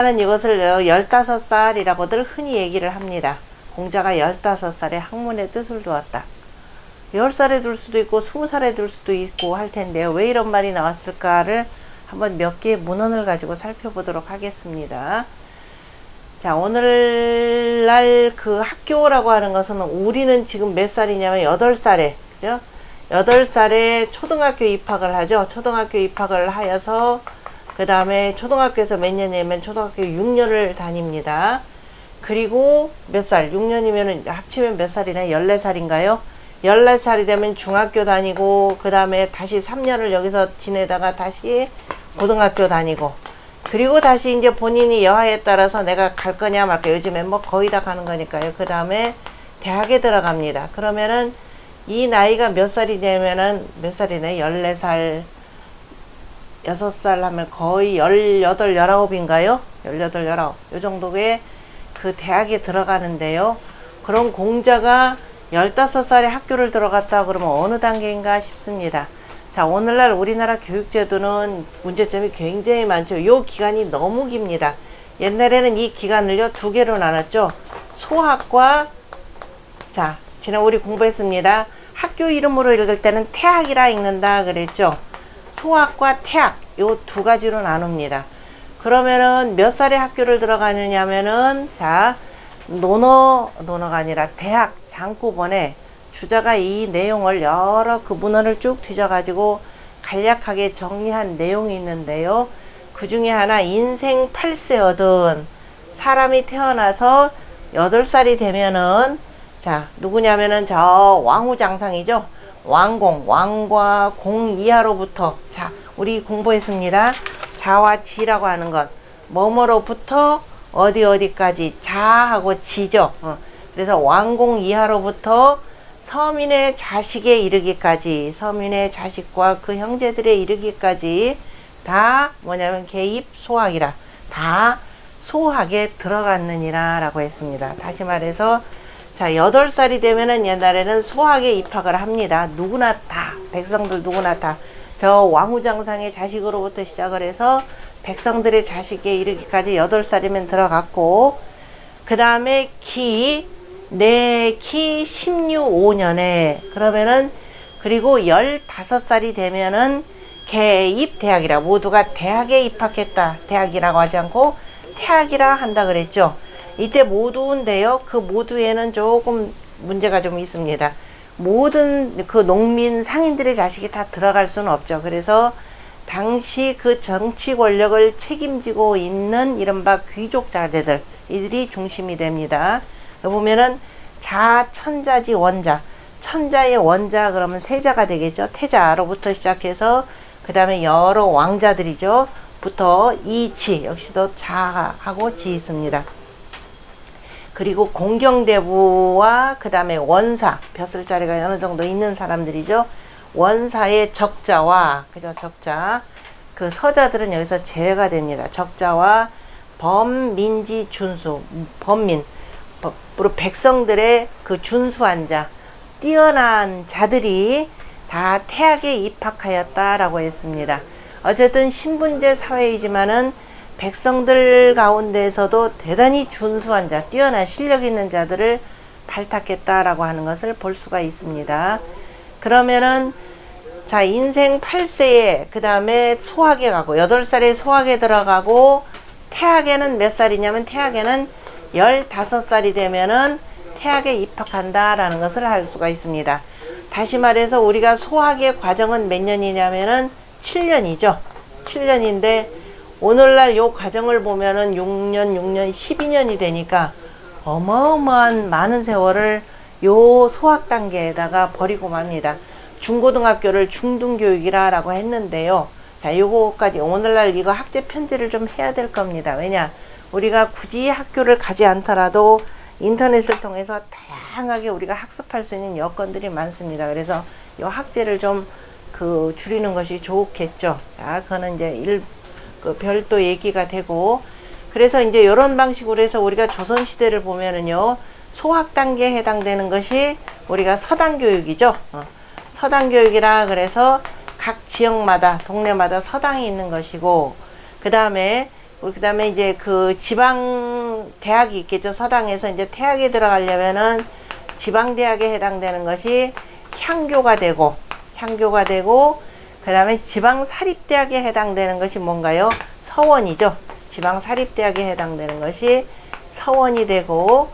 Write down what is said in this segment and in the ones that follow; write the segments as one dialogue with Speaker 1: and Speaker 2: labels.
Speaker 1: 나는 이것을 15살이라고들 흔히 얘기를 합니다. 공자가 15살에 학문의 뜻을 두었다. 10살에 둘 수도 있고 20살에 둘 수도 있고 할 텐데요. 왜 이런 말이 나왔을까를 한번 몇 개의 문헌을 가지고 살펴보도록 하겠습니다. 자, 오늘날 그 학교라고 하는 것은 우리는 지금 몇 살이냐면 8살에, 그죠? 8살에 초등학교 입학을 하죠. 초등학교 입학을 하여서 그 다음에 초등학교에서 몇 년이면 초등학교 6년을 다닙니다. 그리고 몇 살? 6년이면 합치면 몇 살이나? 14살인가요? 14살이 되면 중학교 다니고 그 다음에 다시 3년을 여기서 지내다가 다시 고등학교 다니고 그리고 다시 이제 본인이 여하에 따라서 내가 갈 거냐 말까, 요즘에 뭐 거의 다 가는 거니까요. 그 다음에 대학에 들어갑니다. 그러면은 이 나이가 몇 살이냐면은 몇 살이네? 14살 6살 하면 거의 18, 19인가요? 18, 19. 요 정도의 그 대학에 들어가는데요. 그런 공자가 15살에 학교를 들어갔다 그러면 어느 단계인가 싶습니다. 자, 오늘날 우리나라 교육제도는 문제점이 굉장히 많죠. 요 기간이 너무 깁니다. 옛날에는 이 기간을요, 2개로 나눴죠. 소학과, 자, 지난 우리 공부했습니다. 학교 이름으로 읽을 때는 태학이라 읽는다 그랬죠. 소학과 태학, 요 2가지로 나눕니다. 그러면은 몇 살에 학교를 들어가느냐면은, 자, 논어가 아니라 대학 장구본에 주자가 이 내용을 여러 그 문헌을 쭉 뒤져가지고 간략하게 정리한 내용이 있는데요. 그 중에 하나, 인생 8세여든 사람이 태어나서 8살이 되면은, 자, 누구냐면은 저 왕후장상이죠. 왕공, 왕과 공 이하로부터, 자, 우리 공부했습니다. 자와 지라고 하는 것, 뭐뭐로부터 어디까지, 자하고 지죠. 그래서 왕공 이하로부터 서민의 자식에 이르기까지, 서민의 자식과 그 형제들에 이르기까지 다 뭐냐면 개입 소학이라, 다 소학에 들어갔느니라 라고 했습니다. 다시 말해서, 자, 8살이 되면은 옛날에는 소학에 입학을 합니다. 누구나 다, 백성들 누구나 다. 저 왕후장상의 자식으로부터 시작을 해서 백성들의 자식에 이르기까지 8살이면 들어갔고, 그 다음에 내키 16년에, 그러면은, 그리고 15살이 되면은 개입대학이라, 모두가 대학에 입학했다. 대학이라고 하지 않고 태학이라 한다 그랬죠. 이때 모두인데요. 그 모두에는 조금 문제가 좀 있습니다. 모든 그 농민 상인들의 자식이 다 들어갈 수는 없죠. 그래서 당시 그 정치 권력을 책임지고 있는 이른바 귀족 자제들, 이들이 중심이 됩니다. 보면은 천자지 원자, 천자의 원자 그러면 세자가 되겠죠. 태자로부터 시작해서 그 다음에 여러 왕자들이죠. 부터 이치, 역시도 자하고 지 있습니다. 그리고 공경대부와 그 다음에 원사, 벼슬자리가 어느 정도 있는 사람들이죠. 원사의 적자와, 그죠, 적자, 그 서자들은 여기서 제외가 됩니다. 적자와 범민지 준수, 범민, 백성들의 그 준수한 자, 뛰어난 자들이 다 태학에 입학하였다라고 했습니다. 어쨌든 신분제 사회이지만은 백성들 가운데에서도 대단히 준수한 자, 뛰어난 실력 있는 자들을 발탁했다라고 하는 것을 볼 수가 있습니다. 그러면은, 자, 인생 8세에 그 다음에 소학에 가고 8살에 소학에 들어가고, 태학에는 몇 살이냐면 태학에는 15살이 되면은 태학에 입학한다라는 것을 알 수가 있습니다. 다시 말해서 우리가 소학의 과정은 몇 년이냐면은 7년이죠. 7년인데 오늘날 요 과정을 보면은 6년, 12년이 되니까 어마어마한 많은 세월을 요 소학 단계에다가 버리고 맙니다. 중고등학교를 중등교육이라고 했는데요. 자, 요거까지 오늘날 이거 학제 편제를 좀 해야 될 겁니다. 왜냐? 우리가 굳이 학교를 가지 않더라도 인터넷을 통해서 다양하게 우리가 학습할 수 있는 여건들이 많습니다. 그래서 요 학제를 좀 줄이는 것이 좋겠죠. 자, 그거는 이제 별도 얘기가 되고, 그래서 이제 이런 방식으로 해서 우리가 조선시대를 보면은요, 소학 단계에 해당되는 것이 우리가 서당교육이죠. 서당교육이라 그래서 각 지역마다, 동네마다 서당이 있는 것이고, 그 다음에 그다음에 이제 그 지방 대학이 있겠죠. 서당에서 이제 태학에 들어가려면은 지방 대학에 해당되는 것이 향교가 되고 그다음에 지방 사립대학에 해당되는 것이 뭔가요? 서원이죠. 지방 사립대학에 해당되는 것이 서원이 되고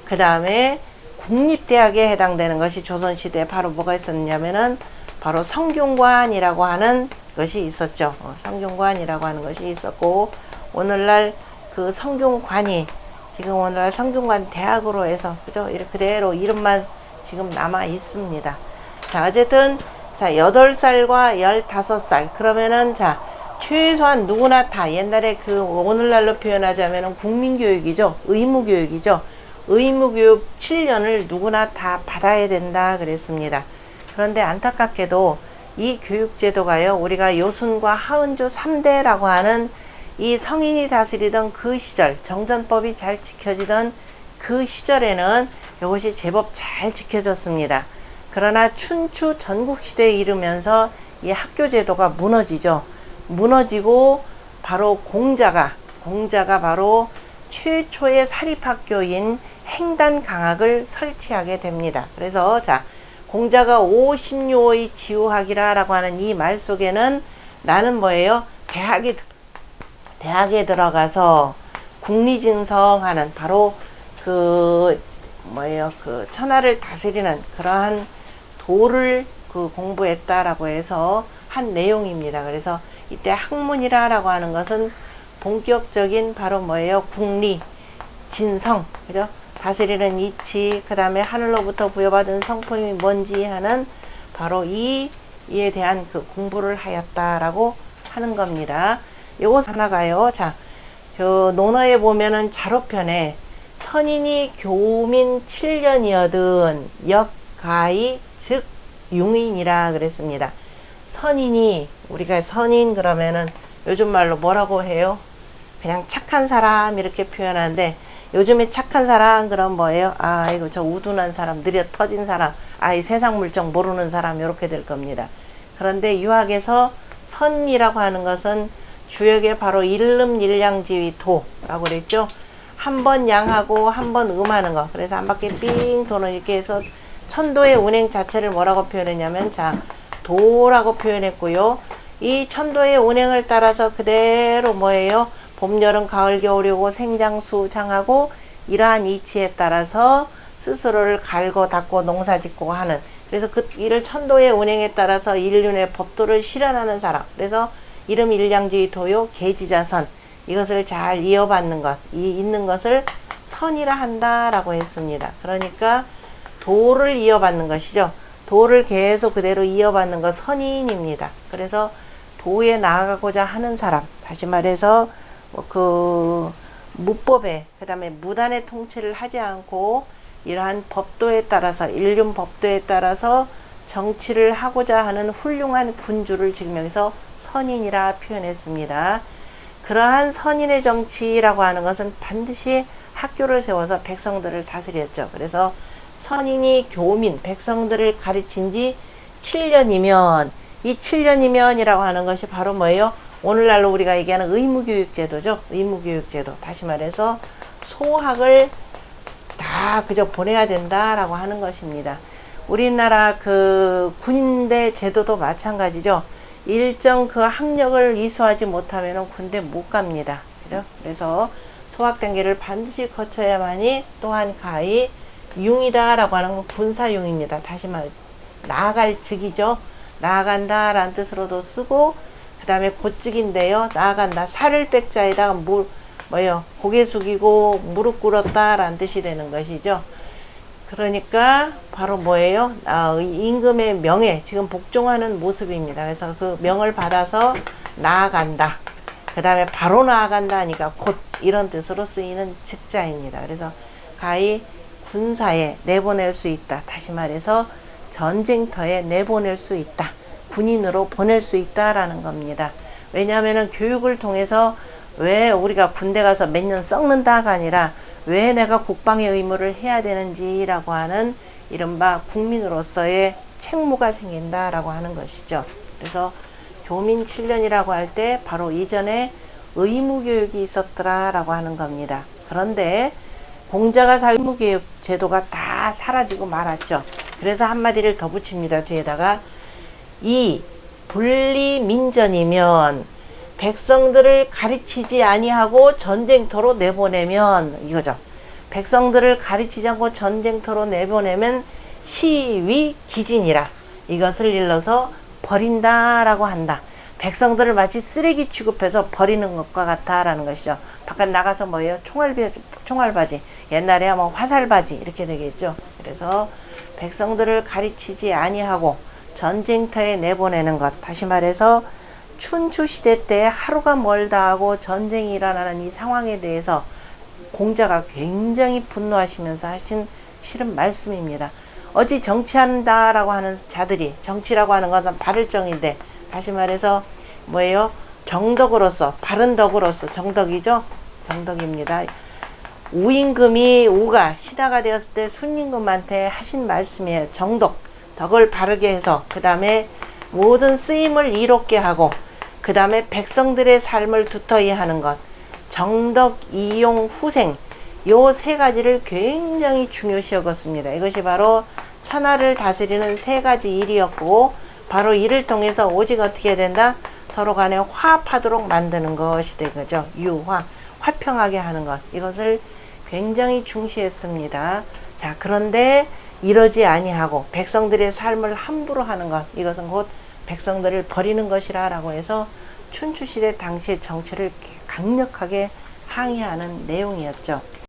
Speaker 1: 그다음에 국립대학에 해당되는 것이 조선시대에 바로 뭐가 있었냐면은 바로 성균관이라고 하는 것이 있었죠. 성균관이라고 하는 것이 있었고 오늘날 그 성균관이 지금 오늘날 성균관 대학으로 해서 그죠? 이렇게 그대로 이름만 지금 남아 있습니다. 자, 어쨌든 자, 8살과 15살 그러면은 자, 최소한 누구나 다 옛날에 그 오늘날로 표현하자면은 국민교육이죠. 의무교육이죠. 의무교육 7년을 누구나 다 받아야 된다 그랬습니다. 그런데 안타깝게도 이 교육제도가요, 우리가 요순과 하은주 3대라고 하는 이 성인이 다스리던 그 시절, 정전법이 잘 지켜지던 그 시절에는 이것이 제법 잘 지켜졌습니다. 그러나 춘추 전국시대에 이르면서 이 학교제도가 무너지죠. 무너지고 바로 공자가 바로 최초의 사립학교인 행단강학을 설치하게 됩니다. 그래서 자, 공자가 50료의 지우학이라 라고 하는 이 말 속에는 나는 뭐예요? 대학에 들어가서 국리증성하는 바로 그 뭐예요? 그 천하를 다스리는 그러한 도를 그 공부했다라고 해서 한 내용입니다. 그래서 이때 학문이라고 하는 것은 본격적인 바로 뭐예요? 국리, 진성, 그죠? 다스리는 이치, 그 다음에 하늘로부터 부여받은 성품이 뭔지 하는 바로 이에 대한 그 공부를 하였다라고 하는 겁니다. 요것 하나가요. 자, 저 논어에 보면은 자로편에 선인이 교민 7년이어든 역가히 즉 융인이라 그랬습니다. 선인이 우리가 선인 그러면은 요즘 말로 뭐라고 해요? 그냥 착한 사람 이렇게 표현하는데 요즘에 착한 사람 그럼 뭐예요? 아 이거 저 우둔한 사람, 느려 터진 사람, 아 이 세상 물정 모르는 사람 이렇게 될 겁니다. 그런데 유학에서 선이라고 하는 것은 주역에 바로 일름일량지위도라고 그랬죠. 한 번 양하고 한 번 음하는 거. 그래서 한 바퀴 삥 도는 이렇게 해서 천도의 운행 자체를 뭐라고 표현했냐면 자 도라고 표현했고요. 이 천도의 운행을 따라서 그대로 뭐예요? 봄, 여름, 가을, 겨울이고 생장수 장하고 이러한 이치에 따라서 스스로를 갈고 닦고 농사 짓고 하는 그래서 그 이를 천도의 운행에 따라서 인륜의 법도를 실현하는 사람. 그래서 이름 일량지의 도요 계지자선 이것을 잘 이어받는 것, 있는 것을 선이라 한다라고 했습니다. 그러니까 도를 이어받는 것이죠. 도를 계속 그대로 이어받는 것 선인입니다. 그래서 도에 나아가고자 하는 사람, 다시 말해서 그 무법에 그다음에 무단의 통치를 하지 않고 이러한 법도에 따라서 인륜 법도에 따라서 정치를 하고자 하는 훌륭한 군주를 지금 여기서 선인이라 표현했습니다. 그러한 선인의 정치라고 하는 것은 반드시 학교를 세워서 백성들을 다스렸죠. 그래서 선인이 교민, 백성들을 가르친 지 7년이면 이 7년이면이라고 하는 것이 바로 뭐예요? 오늘날로 우리가 얘기하는 의무교육제도죠. 의무교육제도. 다시 말해서 소학을 다 그저 보내야 된다라고 하는 것입니다. 우리나라 그 군대 제도도 마찬가지죠. 일정 그 학력을 이수하지 못하면 군대 못 갑니다. 그죠? 그래서 소학 단계를 반드시 거쳐야만이 또한 가히 융이다라고 하는 건 군사융입니다. 다시 말 나아갈 즉이죠. 나아간다라는 뜻으로도 쓰고 그 다음에 곧즉인데요. 나아간다. 살을 빽자에다가 뭐요? 고개 숙이고 무릎 꿇었다라는 뜻이 되는 것이죠. 그러니까 바로 뭐예요? 임금의 명예, 지금 복종하는 모습입니다. 그래서 그 명을 받아서 나아간다. 그 다음에 바로 나아간다 하니까 곧 이런 뜻으로 쓰이는 즉자입니다. 그래서 가히 군사에 내보낼 수 있다. 다시 말해서 전쟁터에 내보낼 수 있다. 군인으로 보낼 수 있다라는 겁니다. 왜냐하면 교육을 통해서 왜 우리가 군대 가서 몇 년 썩는다가 아니라 왜 내가 국방의 의무를 해야 되는지라고 하는 이른바 국민으로서의 책무가 생긴다라고 하는 것이죠. 그래서 교민 7년이라고 할 때 바로 이전에 의무교육이 있었더라라고 하는 겁니다. 그런데 공자가 살 의무교육 제도가 다 사라지고 말았죠. 그래서 한마디를 더 붙입니다. 뒤에다가 이 분리민전이면 백성들을 가르치지 아니하고 전쟁터로 내보내면 이거죠. 백성들을 가르치지 않고 전쟁터로 내보내면 시위기진이라 이것을 일러서 버린다라고 한다. 백성들을 마치 쓰레기 취급해서 버리는 것과 같다라는 것이죠. 바깥 나가서 뭐예요? 총알바지. 옛날에 하면 화살바지 이렇게 되겠죠. 그래서 백성들을 가르치지 아니하고 전쟁터에 내보내는 것. 다시 말해서 춘추시대 때 하루가 멀다 하고 전쟁이 일어나는 이 상황에 대해서 공자가 굉장히 분노하시면서 하신 실은 말씀입니다. 어찌 정치한다라고 하는 자들이, 정치라고 하는 것은 바를 정인데, 다시 말해서 뭐예요? 정덕으로서, 바른 덕으로서, 정덕이죠? 정덕입니다. 우임금이 우가 시다가 되었을 때 순임금한테 하신 말씀이에요. 정덕, 덕을 바르게 해서 그 다음에 모든 쓰임을 이롭게 하고 그 다음에 백성들의 삶을 두터이 하는 것, 정덕, 이용, 후생, 요 세 가지를 굉장히 중요시 여겼습니다. 이것이 바로 천하를 다스리는 세 가지 일이었고, 바로 이를 통해서 오직 어떻게 된다? 서로 간에 화합하도록 만드는 것이 되죠. 유화, 화평하게 하는 것. 이것을 굉장히 중시했습니다. 자, 그런데 이러지 아니하고 백성들의 삶을 함부로 하는 것. 이것은 곧 백성들을 버리는 것이라 라고 해서 춘추시대 당시의 정치를 강력하게 항의하는 내용이었죠.